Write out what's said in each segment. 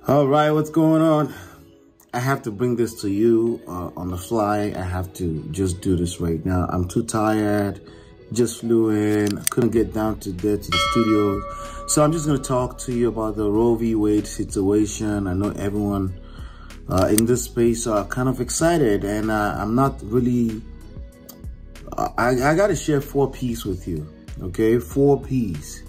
All right, what's going on? I have to bring this to you on the fly. I have to just do this right now. I'm too tired. Just flew in. I couldn't get down to the studio. So I'm just going to talk to you about the Roe v. Wade situation. I know everyone in this space are kind of excited, and I'm not really... I got to share 4 P's with you, okay? 4 P's.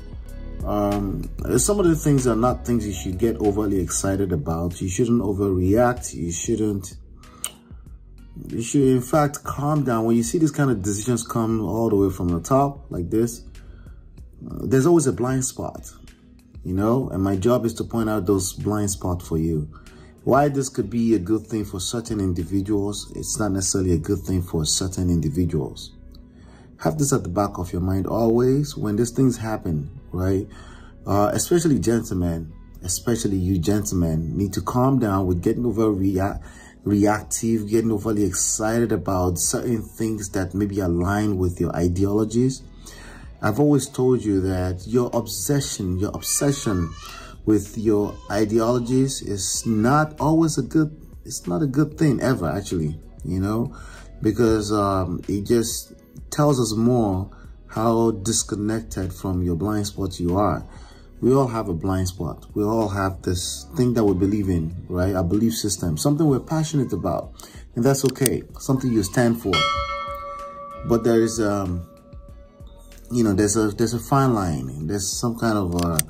Some of the things are not things you should get overly excited about. You shouldn't overreact. You should in fact calm down. When you see these kind of decisions come all the way from the top like this, there's always a blind spot, you know, and my job is to point out those blind spots for you. Why this could be a good thing for certain individuals, it's not necessarily a good thing for certain individuals. Have this at the back of your mind always when these things happen, right? Especially gentlemen, especially you gentlemen, need to calm down with getting reactive, getting overly excited about certain things that maybe align with your ideologies. I've always told you that your obsession with your ideologies is not always it's not a good thing ever, actually, you know, because it just tells us more how disconnected from your blind spots you are. We all have a blind spot. We all have this thing that we believe in, right? Our belief system, something we're passionate about, and that's okay. Something you stand for. But there is, you know, there's a fine line. There's some kind of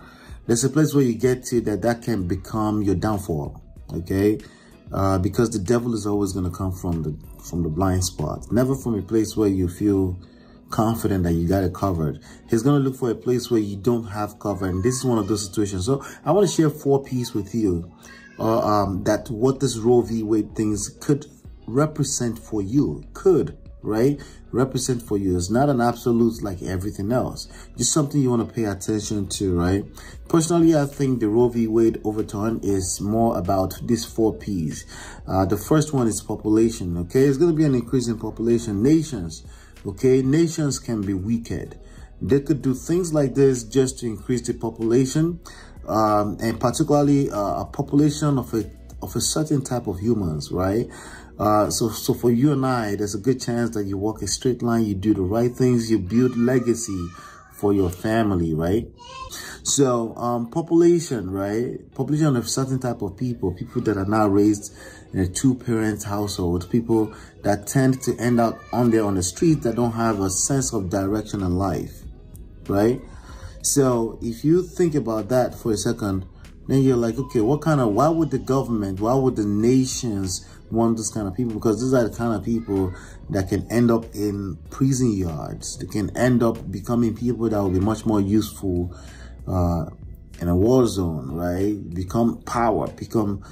there's a place where you get to that can become your downfall, okay? Because the devil is always going to come from the blind spot, never from a place where you feel confident that you got it covered. He's going to look for a place where you don't have cover, and this is one of those situations. So I want to share 4 P's with you, that what this Roe v. Wade things could represent for you, represent for you. It's not an absolute like everything else, just something you want to pay attention to, right? Personally, I think the Roe v. Wade overturn is more about these 4 P's. The first one is population, okay? It's going to be an increase in population. Nations, okay? Nations can be wicked. They could do things like this just to increase the population, and particularly a population of a certain type of humans, right? So for you and I, there's a good chance that you walk a straight line, you do the right things, you build legacy for your family, right? So population, right? Population of certain type of people that are now raised in a 2-parent household, people that tend to end up on the street, that don't have a sense of direction in life, right? So if you think about that for a second, then you're like, okay, why would the government, why would the nations want this kind of people? Because these are the kind of people that can end up in prison yards. They can end up becoming people that will be much more useful in a war zone, right? Become power, become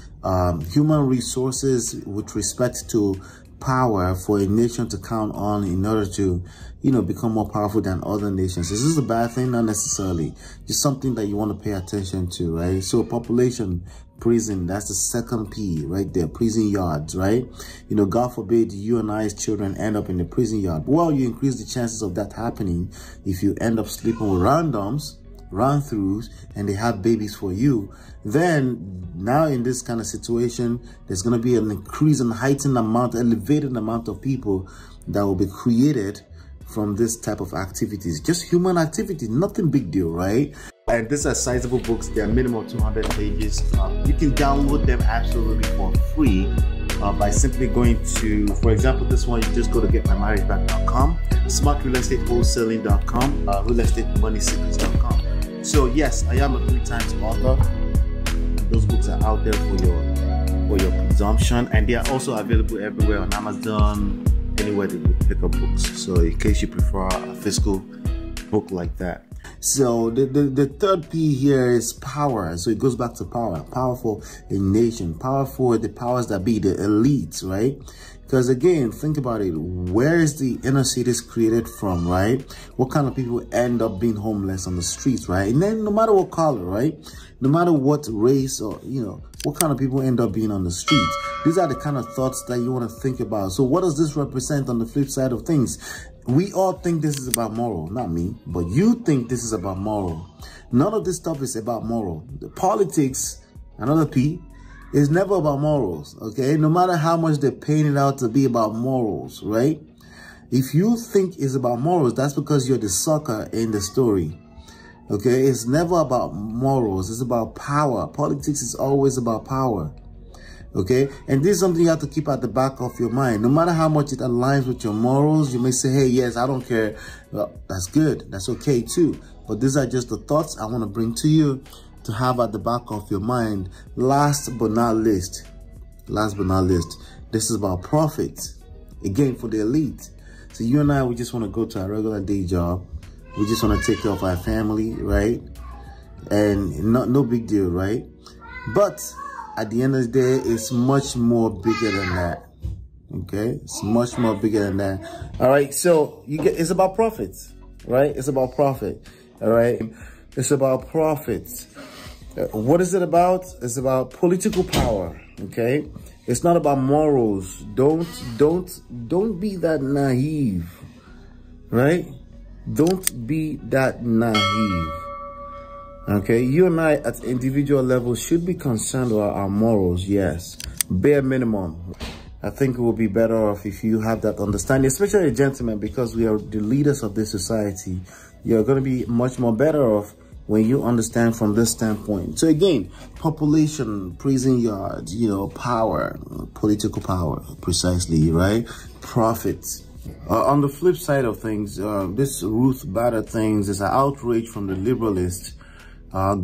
human resources with respect to power for a nation to count on in order to, you know, become more powerful than other nations. Is this a bad thing? Not necessarily. Just something that you want to pay attention to, right? So population, prison, that's the second P right there. Prison yards, right? You know, God forbid you and I's children end up in the prison yard. Well, you increase the chances of that happening if you end up sleeping with randoms, run-throughs, and they have babies for you. Then now in this kind of situation, there's going to be an increase in heightened amount, elevated amount of people that will be created from this type of activities. Just human activity, nothing big deal, right? And these are sizable books. They're minimum 200 pages. You can download them absolutely for free by simply going to, for example, this one, you just go to getmymarriageback.com, smartrealestatewholesaling.com, realestatemoneysecrets.com. So yes, I am a 3-times author. Those books are out there for your consumption, and they are also available everywhere on Amazon, anywhere that you pick up books. So in case you prefer a physical book like that. So the third P here is power. So it goes back to power. Power for a nation. Power for the powers that be, the elites, right? Because again, think about it. Where is the inner cities created from, right? What kind of people end up being homeless on the streets, right? And then no matter what color, right? No matter what race, or, you know, what kind of people end up being on the streets. These are the kind of thoughts that you want to think about. So what does this represent on the flip side of things? We all think this is about moral, not me, but you think this is about moral. None of this stuff is about moral. The politics Another P is never about morals, okay? No matter how much they paint it out to be about morals, right? If you think it's about morals, that's because you're the sucker in the story, okay? It's never about morals. It's about power. Politics is always about power, okay? And this is something you have to keep at the back of your mind. No matter how much it aligns with your morals, you may say, hey, yes, I don't care. Well, that's good. That's okay too. But these are just the thoughts I want to bring to you to have at the back of your mind. Last but not least, this is about profit. Again, for the elite. So you and I, we just want to go to our regular day job. We just want to take care of our family, right? And no big deal, right? But at the end of the day, it's much more bigger than that. Okay? It's much more bigger than that. All right? So it's about profits, right? It's about profit. All right? It's about profits. What is it about? It's about political power, okay? It's not about morals. Don't be that naive, right? Don't be that naive, okay? You and I at individual level should be concerned about our morals, yes. Bare minimum. I think it will be better off if you have that understanding, especially a gentleman, because we are the leaders of this society. You're going to be much more better off when you understand from this standpoint. So again, population, prison yards, you know, power, political power, precisely, right? Profits. On the flip side of things, this Ruth Bader things is an outrage from the liberalists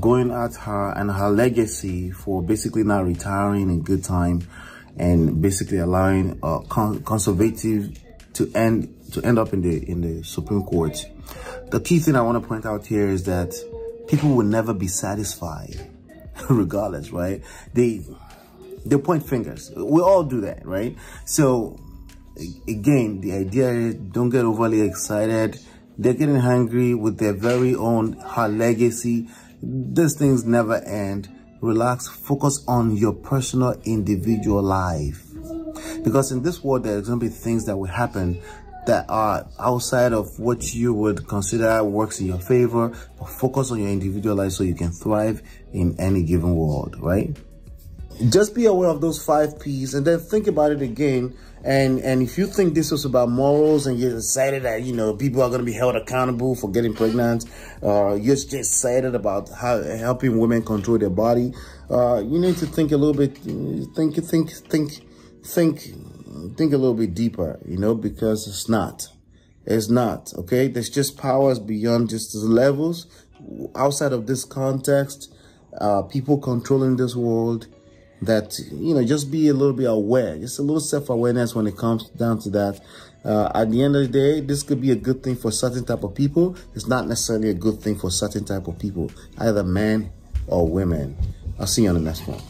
going at her and her legacy for basically not retiring in good time and basically allowing conservative to end up in the Supreme Court. The key thing I want to point out here is that people will never be satisfied, regardless, right? They point fingers. We all do that, right? So, again, the idea is don't get overly excited. They're getting hungry with their very own her legacy. These things never end. Relax. Focus on your personal, individual life. Because in this world, there's going to be things that will happen that are outside of what you would consider works in your favor, but focus on your individual life so you can thrive in any given world, right? Just be aware of those 5 P's and then think about it again. And if you think this was about morals and you're excited that, you know, people are going to be held accountable for getting pregnant, you're just excited about how helping women control their body, you need to think a little bit, think a little bit deeper, you know, because it's not, okay? There's just powers beyond just the levels. Outside of this context, people controlling this world that, you know, just be a little bit aware, just a little self-awareness when it comes down to that. At the end of the day, this could be a good thing for certain type of people. It's not necessarily a good thing for certain type of people, either men or women. I'll see you on the next one.